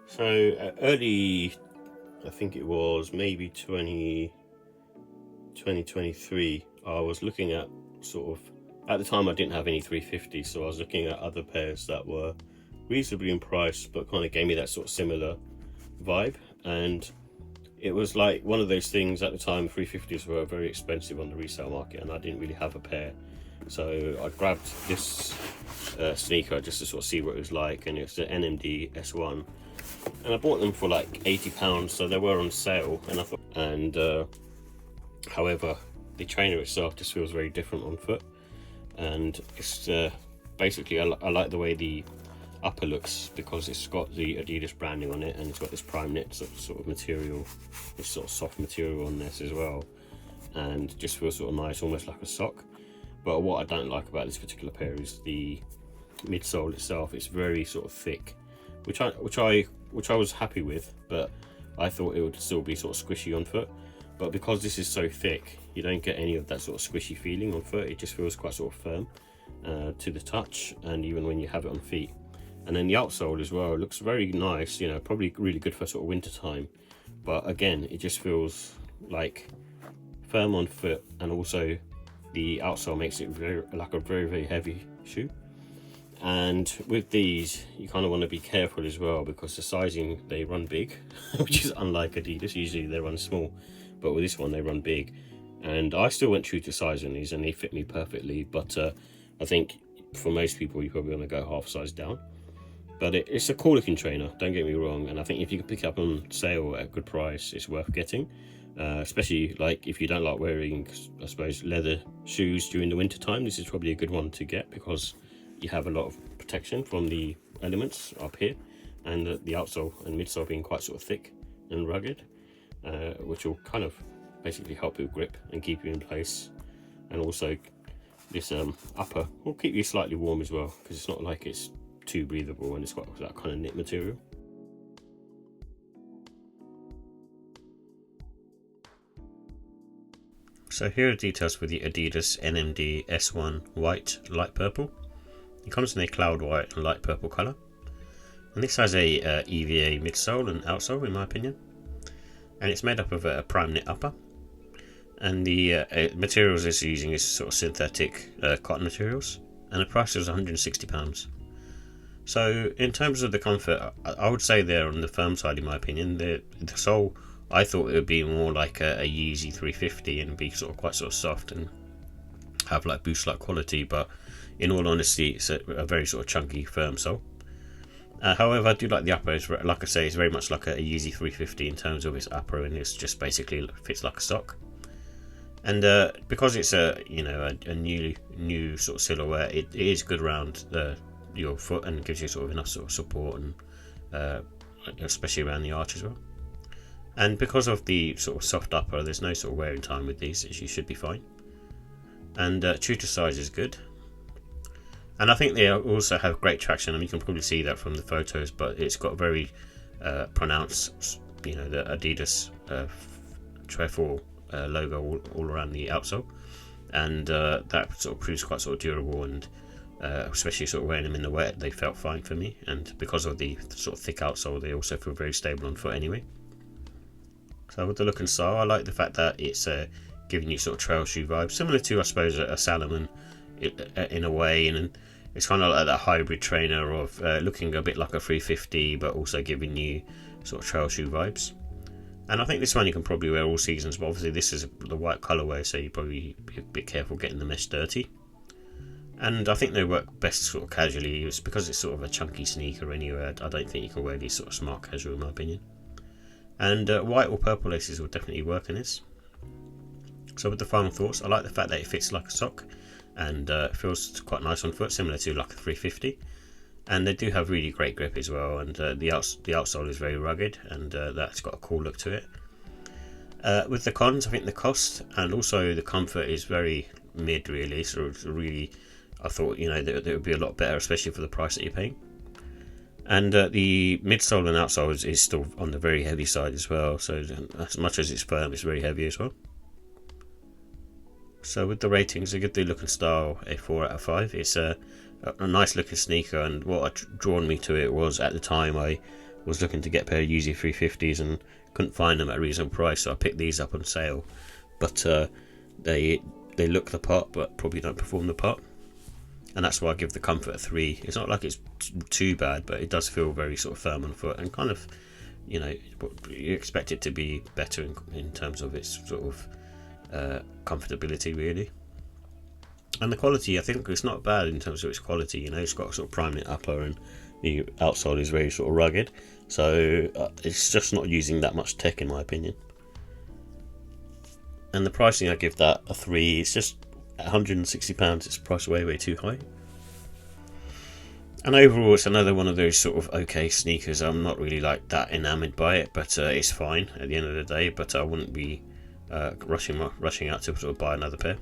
So early, I think it was maybe 2023, I was looking at sort of, at the time I didn't have any 350s, so I was looking at other pairs that were reasonably in price but kind of gave me that sort of similar vibe. And it was like one of those things at the time. 350s were very expensive on the resale market and I didn't really have a pair, so I grabbed this sneaker just to sort of see what it was like, and it's the NMD S1, and I bought them for like £80, so they were on sale. And I thought, and however, the trainer itself just feels very different on foot, and it's basically I like the way the upper looks, because it's got the Adidas branding on it, and it's got this prime knit sort of material, this sort of soft material on this as well, and just feels sort of nice, almost like a sock. But what I don't like about this particular pair is the midsole itself. It's very sort of thick, which I was happy with, but I thought it would still be sort of squishy on foot. But because this is so thick, you don't get any of that sort of squishy feeling on foot. It just feels quite sort of firm to the touch, and even when you have it on feet. And then the outsole as well looks very nice, you know, probably really good for sort of winter time. But again, it just feels like firm on foot, and also the outsole makes it very very heavy shoe. And with these, you kind of want to be careful as well, because the sizing, they run big, which is unlike Adidas. Usually they run small, but with this one they run big. And I still went true to size on these, and they fit me perfectly. But I think for most people, you probably want to go half size down. But it's a cool looking trainer, don't get me wrong, and I think if you can pick it up on sale at a good price, it's worth getting. Especially like if you don't like wearing, I suppose, leather shoes during the winter time, this is probably a good one to get, because you have a lot of protection from the elements up here, and the outsole and midsole being quite sort of thick and rugged, which will kind of basically help with grip and keep you in place. And also this upper will keep you slightly warm as well, because it's not like it's too breathable, and it's got that kind of knit material. So here are details for the Adidas NMD S1 white light purple. It comes in a cloud white and light purple colour, and this has a EVA midsole and outsole in my opinion, and it's made up of a prime knit upper, and the materials it's using is sort of synthetic cotton materials, and the price is £160. So in terms of the comfort, I would say they're on the firm side in my opinion. The sole, I thought it would be more like a Yeezy 350 and be sort of soft and have like boost like quality, but in all honesty it's a very sort of chunky firm sole. However, I do like the upper. It's, like I say, it's very much like a Yeezy 350 in terms of its upper, and it's just basically fits like a sock. And because it's a new sort of silhouette, it is good around your foot and gives you sort of enough sort of support, and especially around the arch as well. And because of the sort of soft upper, there's no sort of wearing time with these, you should be fine. And true to size is good. And I think they also have great traction. I mean, you can probably see that from the photos, but it's got very pronounced, the Adidas trefoil logo all around the outsole, and that sort of proves quite sort of durable, and especially sort of wearing them in the wet, they felt fine for me. And because of the sort of thick outsole, they also feel very stable on foot anyway. So with the look and style, I like the fact that it's giving you sort of trail shoe vibes, similar to, I suppose, a Salomon in a way, and it's kind of like that hybrid trainer of looking a bit like a 350 but also giving you sort of trail shoe vibes. And I think this one you can probably wear all seasons, but obviously this is the white colourway, so you probably be a bit careful getting the mesh dirty. And I think they work best sort of casually. It's because it's sort of a chunky sneaker anyway. I don't think you can wear these sort of smart casual in my opinion. And white or purple laces will definitely work in this. So with the final thoughts, I like the fact that it fits like a sock, and feels quite nice on foot, similar to like a 350. And they do have really great grip as well, and the outsole is very rugged, and that's got a cool look to it. With the cons, I think the cost and also the comfort is very mid really. So it's really, I thought that would be a lot better, especially for the price that you're paying. And the midsole and outsole is still on the very heavy side as well, so as much as it's firm, it's very heavy as well. So with the ratings, I give the look and style a 4 out of 5. It's a nice looking sneaker, and what drawn me to it was, at the time I was looking to get a pair of Yeezy 350s and couldn't find them at a reasonable price, so I picked these up on sale. But they look the part, but probably don't perform the part, and that's why I give the Comfort a 3. It's not like it's too bad, but it does feel very sort of firm on the foot, and kind of, you know, you expect it to be better in terms of its sort of comfortability, really. And the quality, I think it's not bad in terms of its quality. You know, it's got a sort of prime knit upper, and the outsole is very sort of rugged, so it's just not using that much tech in my opinion. And the pricing, I give that a 3. It's just £160. It's priced way too high. And overall, it's another one of those sort of okay sneakers. I'm not really like that enamoured by it, but it's fine at the end of the day. But I wouldn't be rushing out to sort of buy another pair.